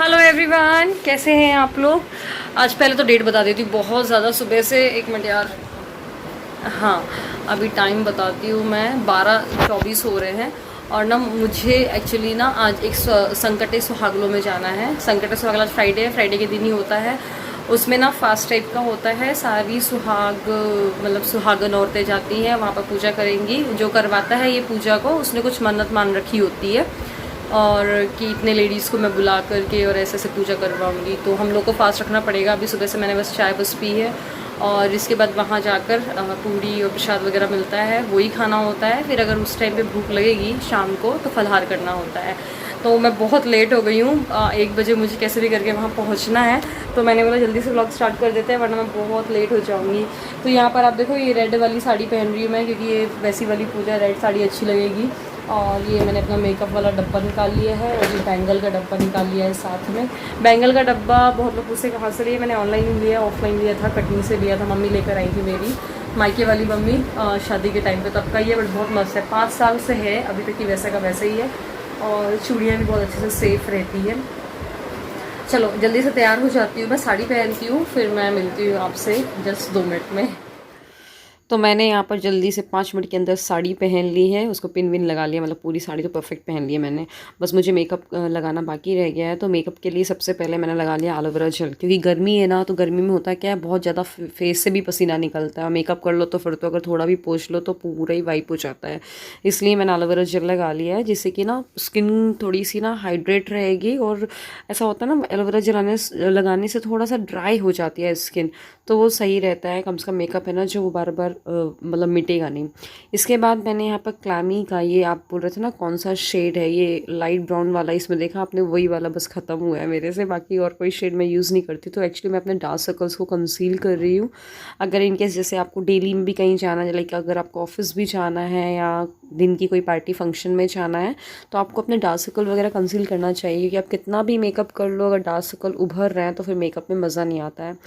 Hello everyone, कैसे हैं आप लोग। आज पहले तो डेट बता देती हूँ, बहुत ज़्यादा सुबह से। एक मिनट यार, हाँ अभी टाइम बताती हूँ मैं, 12:24 हो रहे हैं। और ना मुझे एक्चुअली ना आज एक संकटे सुहागलों में जाना है। संकटे सुहागल आज फ्राइडे है, फ्राइडे के दिन ही होता है। उसमें ना फास्ट टाइप का होता है, सारी सुहाग मतलब सुहागन औरतें जाती हैं वहाँ पर पूजा करेंगी। जो करवाता है ये पूजा को, उसने कुछ मन्नत मान रखी होती है और कि इतने लेडीज़ को मैं बुला करके और ऐसे पूजा करवाऊंगी। तो हम लोग को फास्ट रखना पड़ेगा। अभी सुबह से मैंने बस चाय बस पी है और इसके बाद वहाँ जाकर पूड़ी और प्रसाद वगैरह मिलता है, वही खाना होता है। फिर अगर उस टाइम पे भूख लगेगी शाम को तो फलाहार करना होता है। तो मैं बहुत लेट हो गई हूँ, 1 बजे मुझे कैसे भी करके वहाँ पहुँचना है। तो मैंने बोला जल्दी से व्लॉग स्टार्ट कर देते हैं वरना मैं बहुत लेट हो जाऊँगी। तो यहाँ पर आप देखो, ये रेड वाली साड़ी पहन रही हूँ मैं, क्योंकि ये वैसी वाली पूजा रेड साड़ी अच्छी लगेगी। और ये मैंने अपना मेकअप वाला डब्बा निकाल लिया है और ये बैंगल का डब्बा निकाल लिया है साथ में। बैंगल का डब्बा बहुत लोग पूछते कहाँ से लिए, मैंने ऑनलाइन ही लिया, ऑफलाइन लिया था, कटनी से लिया था। मम्मी लेकर आई थी, मेरी मायके वाली मम्मी, शादी के टाइम पे तब का ही है। बट बहुत मस्त है, 5 साल से है अभी तक की, वैसा का वैसा ही है। और चूड़ियाँ भी बहुत अच्छे से सेफ रहती है। चलो जल्दी से तैयार हो जाती हूँ, मैं साड़ी पहनती हूँ, फिर मैं मिलती हूँ आपसे जस्ट 2 मिनट में। तो मैंने यहाँ पर जल्दी से 5 मिनट के अंदर साड़ी पहन ली है, उसको पिन विन लगा लिया, मतलब पूरी साड़ी तो परफेक्ट पहन ली है मैंने। बस मुझे मेकअप लगाना बाकी रह गया है। तो मेकअप के लिए सबसे पहले मैंने लगा लिया एलोवेरा जेल, क्योंकि गर्मी है ना, तो गर्मी में होता क्या है, बहुत ज़्यादा फेस से भी पसीना निकलता है। मेकअप कर लो तो फिर तो अगर थोड़ा भी पोंछ लो तो पूरा ही वाइप हो जाता है। इसलिए मैंने एलोवेरा जेल लगा लिया है, जिससे कि ना स्किन थोड़ी सी ना हाइड्रेट रहेगी। और ऐसा होता है ना, एलोवेरा जेल लगाने से थोड़ा सा ड्राई हो जाती है स्किन, तो वो सही रहता है। कम से कम मेकअप है ना जो, वो बार बार मतलब मिटेगा नहीं। इसके बाद मैंने यहाँ पर क्लैमी का, ये आप बोल रहे थे ना कौन सा शेड है, ये लाइट ब्राउन वाला, इसमें देखा आपने, वही वाला बस ख़त्म हुआ है मेरे से। बाकी और कोई शेड मैं यूज़ नहीं करती। तो एक्चुअली मैं अपने डार्क सर्कल्स को कंसील कर रही हूँ। अगर इनकेस जैसे आपको डेली में भी कहीं जाना है, लाइक अगर आपको ऑफिस भी जाना है या दिन की कोई पार्टी फंक्शन में जाना है, तो आपको अपने डार्क सर्कल वगैरह कंसील करना चाहिए। क्योंकि आप कितना भी मेकअप कर लो, अगर डार्क सर्कल उभर रहे हैं तो फिर मेकअप में मज़ा नहीं आता है।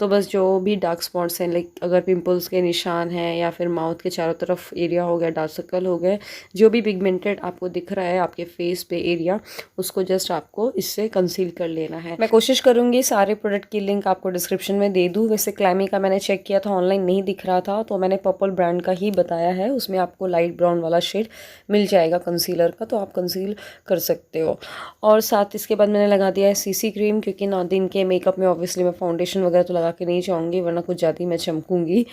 तो बस जो भी डार्क स्पॉट्स हैं, लाइक अगर पिंपल्स के निशान हैं या फिर माउथ के चारों तरफ एरिया हो गया, डार्क सर्कल हो गए, जो भी पिगमेंटेड आपको दिख रहा है आपके फेस पे एरिया, उसको जस्ट आपको इससे कंसील कर लेना है। मैं कोशिश करूँगी सारे प्रोडक्ट की लिंक आपको डिस्क्रिप्शन में दे दूँ। वैसे क्लैमी का मैंने चेक किया था, ऑनलाइन नहीं दिख रहा था, तो मैंने पर्पल ब्रांड का ही बताया है। उसमें आपको लाइट ब्राउन वाला शेड मिल जाएगा कंसीलर का, तो आप कंसील कर सकते हो। और साथ इसके बाद मैंने लगा दिया है सीसी क्रीम, क्योंकि ना दिन के मेकअप में ऑब्वियसली मैं फाउंडेशन वगैरह तो लगा के नहीं जाऊँगी, वरना कुछ ज़्यादा ही मैं चमकूँगी।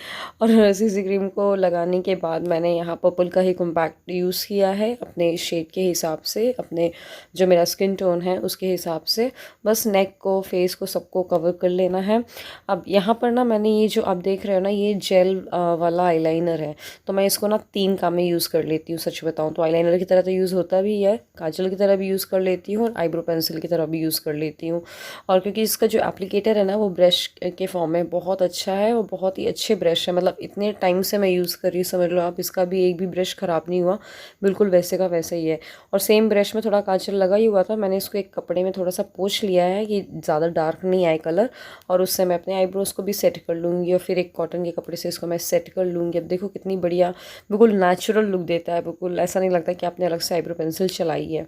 और सीसी क्रीम को लगाने के बाद मैंने यहाँ पर्पल का ही कॉम्पैक्ट यूज़ किया है, अपने शेड के हिसाब से, अपने जो मेरा स्किन टोन है उसके हिसाब से। बस नेक को, फेस को, सबको कवर कर लेना है। अब यहाँ पर ना मैंने ये जो आप देख रहे हो ना, ये जेल वाला आईलाइनर है। तो मैं इसको ना 3 काम में यूज़ कर लेती हूँ। सच बताऊँ तो आईलाइनर की तरह तो यूज़ होता भी है, काजल की तरह भी यूज़ कर लेती हूँ और आईब्रो पेंसिल की तरह भी यूज़ कर लेती हूँ। और क्योंकि इसका जो एप्लीकेटर है ना, वो ब्रश के फॉर्म में बहुत अच्छा है, वो बहुत ही अच्छे ब्रश है। मतलब इतने टाइम से मैं यूज़ कर रही हूँ, समझ लो आप, इसका भी एक भी ब्रश ख़राब नहीं हुआ, बिल्कुल वैसे का वैसा ही है। और सेम ब्रश में थोड़ा काजल लगा ही हुआ था, मैंने इसको एक कपड़े में थोड़ा सा पोंछ लिया है कि ज़्यादा डार्क नहीं आए कलर। और उससे मैं अपने आईब्रोज़ को भी सेट कर लूँगी और फिर एक कॉटन के कपड़े से इसको मैं सेट कर लूँगी। अब देखो कितनी बढ़िया, बिल्कुल नेचुरल लुक देता है, बिल्कुल ऐसा नहीं लगता कि आपने अलग से आईब्रो पेंसिल चलाई है।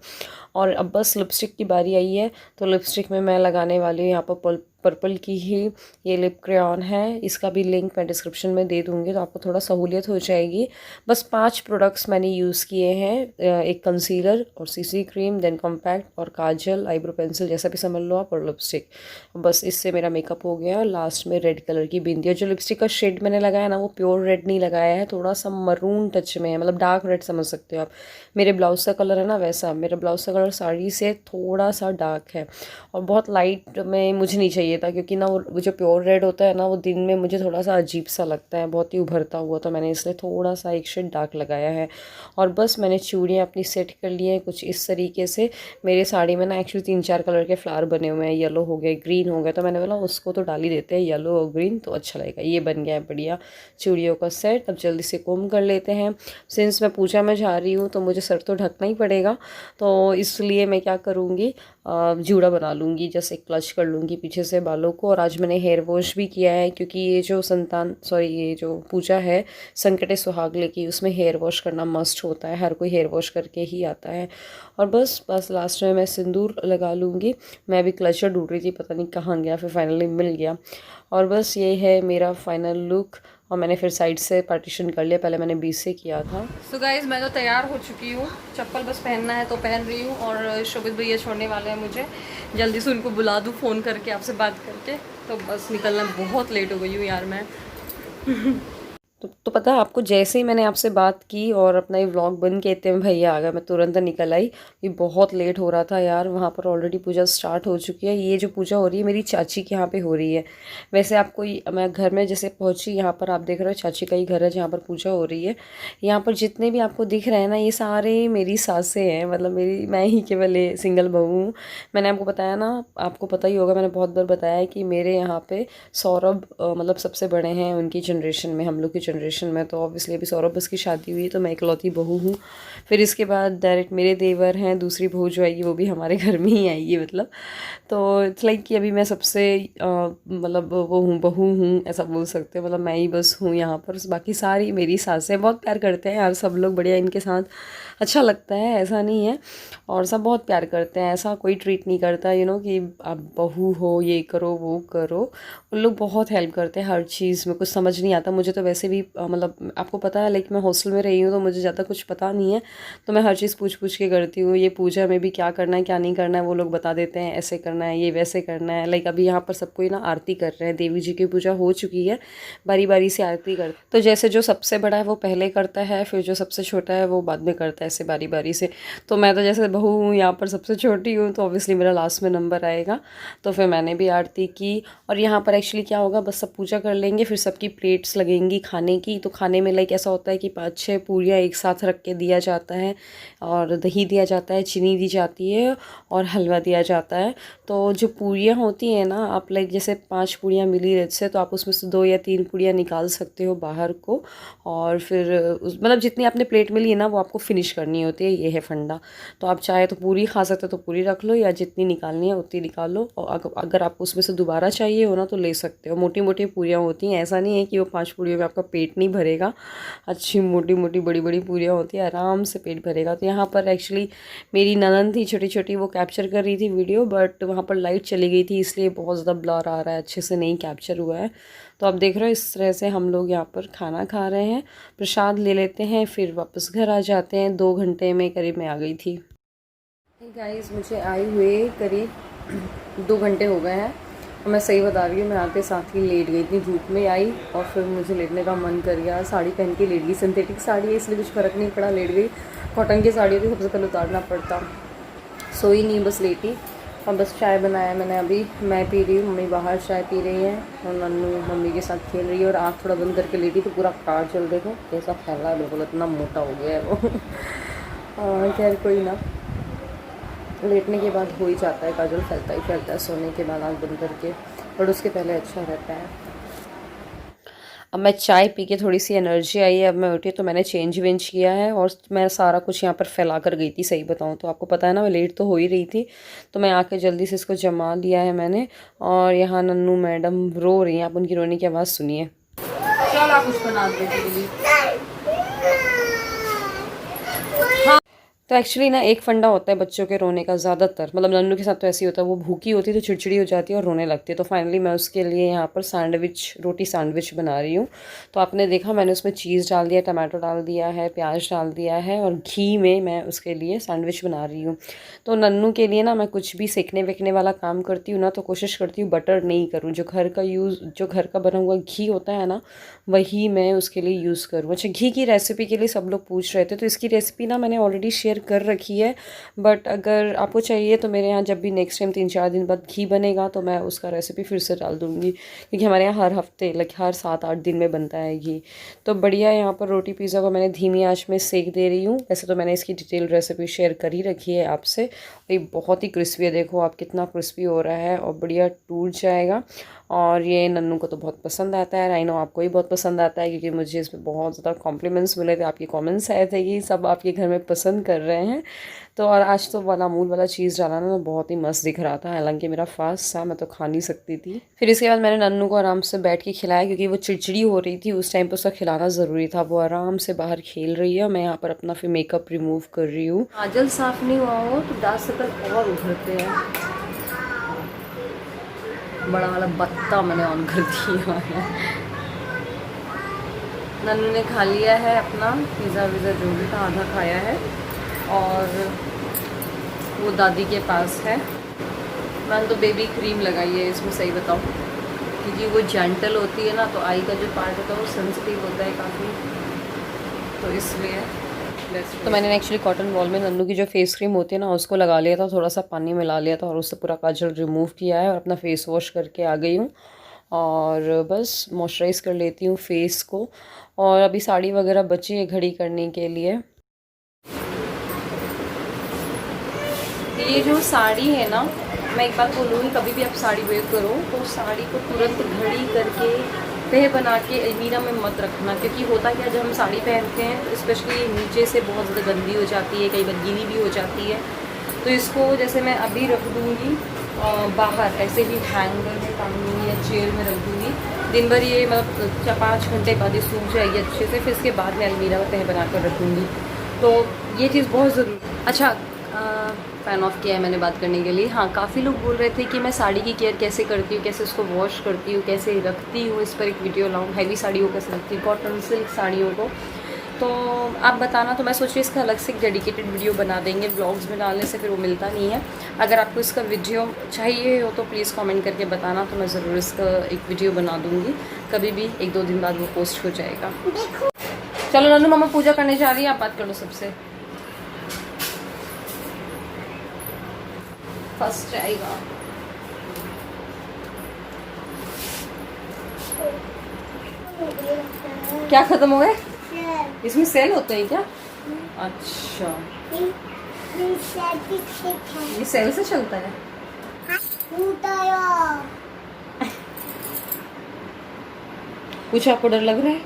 और अब बस लिपस्टिक की बारी आई है। तो लिपस्टिक में मैं लगाने वाली हूँ यहाँ पर पर्पल की ही ये लिप क्रेयॉन है। इसका भी लिंक मैं डिस्क्रिप्शन में दे दूँगी, तो आपको थोड़ा सहूलियत हो जाएगी। बस 5 प्रोडक्ट्स मैंने यूज़ किए हैं, एक कंसीलर और सीसी क्रीम, देन कॉम्पैक्ट और काजल, आईब्रो पेंसिल जैसा भी समझ लो आप, और लिपस्टिक। बस इससे मेरा मेकअप हो गया। लास्ट में रेड कलर की बिंदी, और जो लिपस्टिक का शेड मैंने लगाया ना, वो प्योर रेड नहीं लगाया है, थोड़ा सा मरून टच में है, मतलब डार्क रेड समझ सकते हो आप। मेरे ब्लाउज़ का कलर है ना वैसा, मेरा ब्लाउज़ का कलर साड़ी से थोड़ा सा डार्क है और बहुत लाइट में मुझे नहीं चाहिए था, क्योंकि ना वो जो प्योर रेड होता है ना, वो दिन में मुझे थोड़ा सा अजीब सा लगता है, बहुत ही उभरता हुआ, तो मैंने इसलिए थोड़ा सा एक शेड डार्क लगाया है। और बस मैंने चूड़ियाँ अपनी सेट कर ली हैं कुछ इस तरीके से। मेरे साड़ी में ना एक्चुअली 3-4 कलर के फ्लावर बने हुए हैं, येलो हो गए, ग्रीन हो गया, तो मैंने बोला उसको तो डाल ही देते हैं, येलो और ग्रीन तो अच्छा लगेगा। ये बन गया है बढ़िया चूड़ियों का सेट। अब जल्दी से कोम कर लेते हैं। सिंस मैं पूजा में जा रही हूँ तो मुझे सर तो ढकना ही पड़ेगा, तो इसलिए मैं क्या करूँगी, जूड़ा बना लूँगी, जैसे क्लच कर लूँगी पीछे से बालों को। और आज मैंने हेयर वॉश भी किया है, क्योंकि ये जो ये जो पूजा है संकटे सुहागले की, उसमें हेयर वॉश करना मस्ट होता है, हर कोई हेयर वॉश करके ही आता है। और बस लास्ट में मैं सिंदूर लगा लूँगी। मैं अभी क्लचर ढूंढ रही थी, पता नहीं कहाँ गया, फिर फाइनली मिल गया। और बस ये है मेरा फाइनल लुक। और मैंने फिर साइड से पार्टीशन कर लिया, पहले मैंने बीच से किया था। सो गाइज मैं तो तैयार हो चुकी हूँ, चप्पल बस पहनना है तो पहन रही हूँ। और शोभित भैया छोड़ने वाले हैं मुझे, जल्दी से उनको बुला दूँ फ़ोन करके, आपसे बात करके। तो बस निकलना, बहुत लेट हो गई हूँ यार मैं। तो पता है आपको, जैसे ही मैंने आपसे बात की और अपना ये व्लॉग बंद कहते हैं भैया आ गया, मैं तुरंत निकल आई। ये बहुत लेट हो रहा था यार, वहाँ पर ऑलरेडी पूजा स्टार्ट हो चुकी है। ये जो पूजा हो रही है मेरी चाची के यहाँ पे हो रही है। वैसे आपको मैं घर में जैसे पहुँची, यहाँ पर आप देख रहे हो चाची का ही घर है जहाँ पर पूजा हो रही है। यहाँ पर जितने भी आपको दिख रहे हैं ना, ये सारे मेरी सासें हैं, मतलब मैं ही केवल सिंगल बहू हूँ। मैंने आपको बताया ना, आपको पता ही होगा, मैंने बहुत बार बताया है कि मेरे यहाँ पे सौरभ मतलब सबसे बड़े हैं उनकी जनरेशन में, हम लोग की जनरेशन में। तो ऑब्वियसली अभी सौरभ बस की शादी हुई है, तो मैं इकलौती बहू हूँ। फिर इसके बाद डायरेक्ट मेरे देवर हैं, दूसरी बहू जो आएगी वो भी हमारे घर में ही आएगी मतलब। तो इट्स लाइक कि अभी मैं सबसे मतलब वो हूँ, बहू हूँ ऐसा बोल सकते हैं। मतलब मैं ही बस हूँ यहाँ पर, बाकी सारी मेरी सासें बहुत प्यार करते हैं यार, सब लोग बढ़िया, इनके साथ अच्छा लगता है, ऐसा नहीं है। और सब बहुत प्यार करते हैं, ऐसा कोई ट्रीट नहीं करता कि आप बहू हो ये करो वो करो। उन लोग बहुत हेल्प करते हैं हर चीज़ में। कुछ समझ नहीं आता मुझे तो वैसे भी मतलब आपको पता है, लाइक मैं हॉस्टल में रही हूँ तो मुझे ज़्यादा कुछ पता नहीं है, तो मैं हर चीज़ पूछ पूछ के करती हूँ। ये पूजा में भी क्या करना है क्या नहीं करना है वो लोग बता देते हैं, ऐसे करना है ये वैसे करना है। लाइक अभी यहाँ पर सब कोई ना आरती कर रहे हैं, देवी जी की पूजा हो चुकी है, बारी बारी से आरती करते। तो जैसे जो सबसे बड़ा है वो पहले करता है, फिर जो सबसे छोटा है वो बाद में करता है, ऐसे बारी बारी से। तो मैं तो जैसे बहू हूँ यहाँ पर सबसे छोटी हूँ, तो ऑब्वियसली मेरा लास्ट में नंबर आएगा। तो फिर मैंने भी आरती की। और यहाँ पर एक्चुअली क्या होगा, बस सब पूजा कर लेंगे, फिर सबकी प्लेट्स लगेंगी खाने की। तो खाने में लाइक ऐसा होता है कि 5-6 पूरियाँ एक साथ रख के दिया जाता है, और दही दिया जाता है, चीनी दी जाती है, और हलवा दिया जाता है। तो जो पूरियाँ होती हैं ना, आप लाइक जैसे 5 पूरियाँ मिली रेट से, तो आप उसमें से 2 या 3 पूरियाँ निकाल सकते हो बाहर को। और फिर मतलब जितनी आपने प्लेट मिली है ना वो आपको फिनिश करनी होती है, ये है फंडा। तो आप चाहे तो पूरी खा सकते हो तो पूरी रख लो, या जितनी निकालनी है उतनी निकाल लो। और अगर आपको उसमें से दोबारा चाहिए हो ना तो ले सकते हो। मोटी मोटी पूरियाँ होती हैं, ऐसा नहीं है कि वो 5 पूरियों में आपका पेट नहीं भरेगा। अच्छी मोटी मोटी बड़ी बड़ी पूरियाँ होती हैं, आराम से पेट भरेगा। तो यहाँ पर एक्चुअली मेरी ननद थी छोटी छोटी, वो कैप्चर कर रही थी वीडियो, बट वहाँ पर लाइट चली गई थी इसलिए बहुत ज़्यादा ब्लर आ रहा है, अच्छे से नहीं कैप्चर हुआ है। तो आप देख रहे हो इस तरह से हम लोग यहाँ पर खाना खा रहे हैं, प्रसाद ले लेते हैं, फिर वापस घर आ जाते हैं। 2 घंटे में करीब मैं आ गई थी। गाइस मुझे आए हुए करीब 2 घंटे हो गए हैं, और मैं सही बता रही हूँ, मैं आते साथ ही लेट गई, इतनी धूप में आई और फिर मुझे लेटने का मन कर गया। साड़ी पहन के लेट गई, सिंथेटिक साड़ी है इसलिए कुछ फ़र्क नहीं पड़ा, लेट गई। कॉटन की साड़ी थी, सबसे पहले उतारना पड़ता, सोई नहीं बस लेटी। और बस चाय बनाया मैंने अभी, मैं पी रही हूँ, मम्मी बाहर चाय पी रही हैं, और नन्नू मम्मी के साथ खेल रही है। और आँख थोड़ा बंद करके लेटी तो पूरा काजल देखो कैसा फैला है, बिल्कुल इतना मोटा हो गया है वो। खैर कोई ना, लेटने के बाद हो ही जाता है, काजल फैलता ही फैलता है सोने के बाद आँख बंद करके, बट उसके पहले अच्छा रहता है। अब मैं चाय पी के थोड़ी सी एनर्जी आई है, अब मैं उठी तो मैंने चेंज वेंज किया है, और मैं सारा कुछ यहाँ पर फैला कर गई थी, सही बताऊँ तो आपको पता है ना मैं लेट तो हो ही रही थी। तो मैं आके जल्दी से इसको जमा लिया है मैंने। और यहाँ नन्नू मैडम रो रही हैं, आप उनकी रोने की आवाज़ सुनिए। चल आप कुछ बना दो। तो एक्चुअली ना एक फंडा होता है बच्चों के रोने का ज़्यादातर, मतलब नन्नू के साथ तो ऐसे ही होता है, वो भूखी होती है तो चिड़चिड़ी हो जाती है और रोने लगती है। तो फाइनली मैं उसके लिए यहाँ पर सैंडविच, रोटी सैंडविच बना रही हूँ। तो आपने देखा मैंने उसमें चीज़ डाल दिया, टमाटो डाल दिया है, प्याज डाल दिया है, और घी में मैं उसके लिए सैंडविच बना रही हूँ। तो नन्नू के लिए ना मैं कुछ भी सेकने वेकने वाला काम करती हूँ ना, तो कोशिश करती हूँ बटर नहीं करूँ, जो घर का बना हुआ घी होता है ना वही मैं उसके लिए यूज़ करूँ। अच्छा, घी की रेसिपी के लिए सब लोग पूछ रहे थे, तो इसकी रेसिपी ना मैंने ऑलरेडी शेयर कर रखी है, बट अगर आपको चाहिए तो मेरे यहाँ जब भी नेक्स्ट टाइम 3-4 दिन बाद घी बनेगा तो मैं उसका रेसिपी फिर से डाल दूँगी, क्योंकि हमारे यहाँ हर हफ्ते हर 7-8 दिन में बनता है घी। तो बढ़िया, यहाँ पर रोटी पिज़्ज़ा को मैंने धीमी आंच में सेक दे रही हूँ। वैसे तो मैंने इसकी डिटेल रेसिपी शेयर कर ही रखी है आपसे। ये बहुत ही क्रिस्पी है, देखो आप कितना क्रिस्पी हो रहा है, और बढ़िया टूट जाएगा। और ये नन्नू को तो बहुत पसंद आता है, आई नो आपको ही बहुत पसंद आता है, क्योंकि मुझे इसमें बहुत ज़्यादा कॉम्प्लीमेंट्स मिले थे, आपके कमेंट्स आए थे कि सब आपके घर में पसंद कर रहे हैं। तो और आज तो वाला अमूल वाला चीज़ डाला ना, बहुत ही मस्त दिख रहा था। हालांकि मेरा फास्ट था, मैं तो खा नहीं सकती थी। फिर इसके बाद मैंने नन्नू को आराम से बैठ के खिलाया, क्योंकि वो चिड़चिड़ी हो रही थी। उस टाइम पर उसका खिलाना ज़रूरी था। वो आराम से बाहर खेल रही है। मैं यहाँ पर अपना फिर मेकअप रिमूव कर रही हूँ। आंचल साफ नहीं हुआ हो तो डार्क सर्कल और उभरते हैं। बड़ा वाला बत्ता मैंने ऑन कर दिया है। नन्नू ने खा लिया है अपना पिज़्ज़ा विज़ा जो भी था, आधा खाया है और वो दादी के पास है। मैंने तो बेबी क्रीम लगाई है इसमें, सही बताऊँ, क्योंकि वो जेंटल होती है ना, तो आई का जो पार्ट होता है वो सेंसिटिव होता है काफ़ी, तो इसलिए तो मैंने एक्चुअली कॉटन बॉल में नन्नू की जो फेस क्रीम होती है ना उसको लगा लिया था, थोड़ा सा पानी मिला लिया था और उससे पूरा काजल रिमूव किया है और अपना फेस वॉश करके आ गई हूँ। और बस मॉइस्चराइज़ कर लेती हूँ फेस को। और अभी साड़ी वगैरह बची है घड़ी करने के लिए। ये जो साड़ी है ना, मैं एक बात बोलूँगी, कभी भी आप साड़ी वेयर करो तो साड़ी को तुरंत घड़ी करके तह बना के अलमीरा में मत रखना, क्योंकि होता क्या, जब हम साड़ी पहनते हैं तो स्पेशली नीचे से बहुत ज़्यादा गंदी हो जाती है, कई बार गीली भी हो जाती है। तो इसको जैसे मैं अभी रख दूँगी बाहर, ऐसे ही हैंगर में टांग दूँगी या चेयर में रख दूँगी। दिन भर ये मतलब 4-5 घंटे बाद ये सूख जाएगी अच्छे से। फिर इसके बाद मैं अलमीरा में तह बना कर रख दूँगी। तो ये चीज़ बहुत ज़रूरी। अच्छा, फ़ैन ऑफ किया है मैंने बात करने के लिए। हाँ, काफ़ी लोग बोल रहे थे कि मैं साड़ी की केयर कैसे करती हूँ, कैसे उसको वॉश करती हूँ, कैसे रखती हूँ, इस पर एक वीडियो लाऊँ। हैवी साड़ियों को कैसे रखती हूँ, कॉटन सिल्क साड़ियों को, तो आप बताना। तो मैं सोच रही हूँ इसका अलग से एक डेडिकेटेड वीडियो बना देंगे। व्लॉग्स में डालने से फिर वो मिलता नहीं है। अगर आपको इसका वीडियो चाहिए हो तो प्लीज़ कमेंट करके बताना, तो मैं ज़रूर इसका एक वीडियो बना दूँगी। कभी भी 1-2 दिन बाद वो पोस्ट हो जाएगा। चलो नन्नू, मम्मा पूजा करने जा रही है, आप बात कर लो सबसे। फर्स्ट जाएगा। क्या खत्म हो गए? इसमें सेल होते हैं क्या? अच्छा, ये सेल से चलता है। कुछ आपको डर लग रहा है?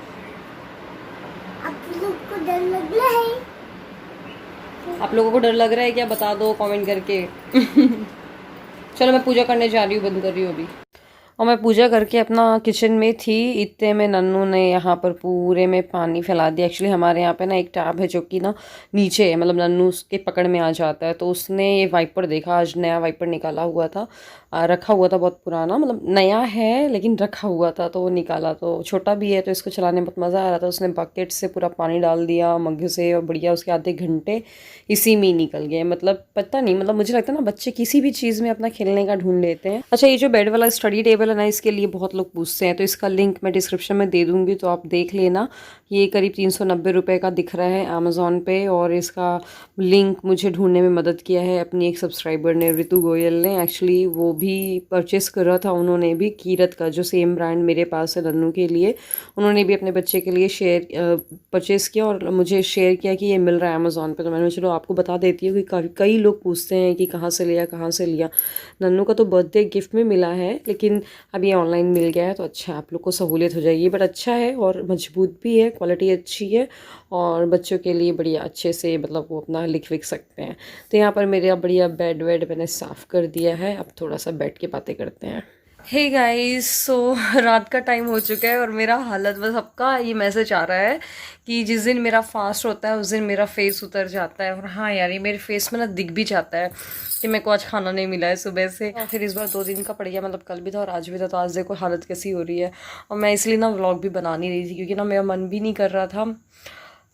आप लोग को डर लग रहा है? आप लोगों को डर लग रहा है क्या? बता दो कमेंट करके। चलो मैं पूजा करने जा रही हूँ, बंद कर रही हूँ अभी। और मैं पूजा करके अपना किचन में थी, इतने में नन्नू ने यहाँ पर पूरे में पानी फैला दिया। एक्चुअली हमारे यहाँ पे ना एक टैब है जो कि ना नीचे है, मतलब नन्नू उसके पकड़ में आ जाता है। तो उसने ये वाइपर देखा, आज नया वाइपर निकाला हुआ था, रखा हुआ था, बहुत पुराना, मतलब नया है लेकिन रखा हुआ था, तो वो निकाला। तो छोटा भी है तो इसको चलाने में बहुत मज़ा आ रहा था। उसने बकेट से पूरा पानी डाल दिया मग से, और बढ़िया उसके आधे घंटे इसी में ही निकल गए। मतलब पता नहीं, मतलब मुझे लगता है ना बच्चे किसी भी चीज़ में अपना खेलने का ढूंढ लेते हैं। अच्छा, ये जो बेड वाला स्टडी टेबल है ना, इसके लिए बहुत लोग पूछते हैं, तो इसका लिंक मैं डिस्क्रिप्शन में दे दूँगी, तो आप देख लेना। ये करीब 390 रुपये का दिख रहा है अमेज़ॉन पे, और इसका लिंक मुझे ढूंढने में मदद किया है अपनी एक सब्सक्राइबर ने, ऋतु गोयल ने। एक्चुअली वो भी परचेस कर रहा था, उन्होंने भी कीरत का जो सेम ब्रांड मेरे पास है नन्नू के लिए, उन्होंने भी अपने बच्चे के लिए परचेस किया और मुझे शेयर किया कि ये मिल रहा है अमेज़ॉन पे। तो मैंने चलो आपको बता देती हूँ कि कई लोग पूछते हैं कि कहाँ से लिया, कहाँ से लिया। नन्नू का तो बर्थडे गिफ्ट में मिला है, लेकिन अब ये ऑनलाइन मिल गया है, तो अच्छा आप लोग को सहूलियत हो जाएगी। बट अच्छा है और मजबूत भी है, क्वालिटी अच्छी है, और बच्चों के लिए बढ़िया अच्छे से मतलब वो अपना लिख विख सकते हैं। तो यहाँ पर मेरा बढ़िया बेड वेड मैंने साफ़ कर दिया है। अब थोड़ा सा बैठ के बातें करते हैं। हे गाइस, सो रात का टाइम हो चुका है और मेरा हालत, बस सबका ये मैसेज आ रहा है कि जिस दिन मेरा फास्ट होता है उस दिन मेरा फेस उतर जाता है। और हाँ यार, ये मेरे फेस में ना दिख भी जाता है कि मेरे को आज खाना नहीं मिला है सुबह से। फिर इस बार 2 दिन का पड़ गया, मतलब कल भी था और आज भी था। तो आज देखो हालत कैसी हो रही है। और मैं इसलिए ना व्लॉग भी बना नहीं रही थी, क्योंकि ना मेरा मन भी नहीं कर रहा था।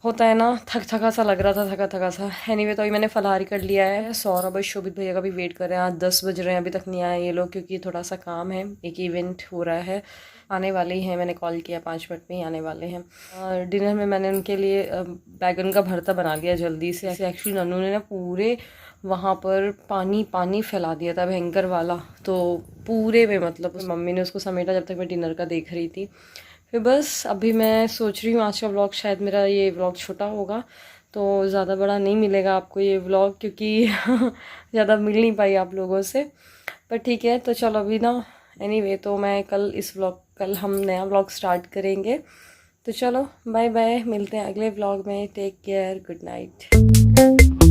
होता है ना, थक थका सा लग रहा था, थका थका सा। एनीवे, तो अभी मैंने फलाहारी कर लिया है। सौरभ और शोभित भैया का भी वेट कर रहे हैं। आज 10 बज रहे हैं, अभी तक नहीं आए ये लोग, क्योंकि थोड़ा सा काम है, एक इवेंट हो रहा है। आने वाले ही हैं, मैंने कॉल किया 5 मिनट में ही आने वाले हैं। और डिनर में मैंने उनके लिए बैगन का भरता बना लिया जल्दी से। ऐसे एक्चुअली नन्नू ने ना पूरे वहाँ पर पानी फैला दिया था, भयंकर वाला। तो पूरे में मतलब मम्मी ने उसको समेटा जब तक मैं डिनर का देख रही थी। फिर बस अभी मैं सोच रही हूँ आज का व्लॉग, शायद मेरा ये व्लॉग छोटा होगा, तो ज़्यादा बड़ा नहीं मिलेगा आपको ये व्लॉग, क्योंकि ज़्यादा मिल नहीं पाई आप लोगों से। पर ठीक है, तो चलो अभी ना, एनीवे, तो मैं कल हम नया व्लॉग स्टार्ट करेंगे। तो चलो बाय बाय, मिलते हैं अगले व्लॉग में। Take care, good night.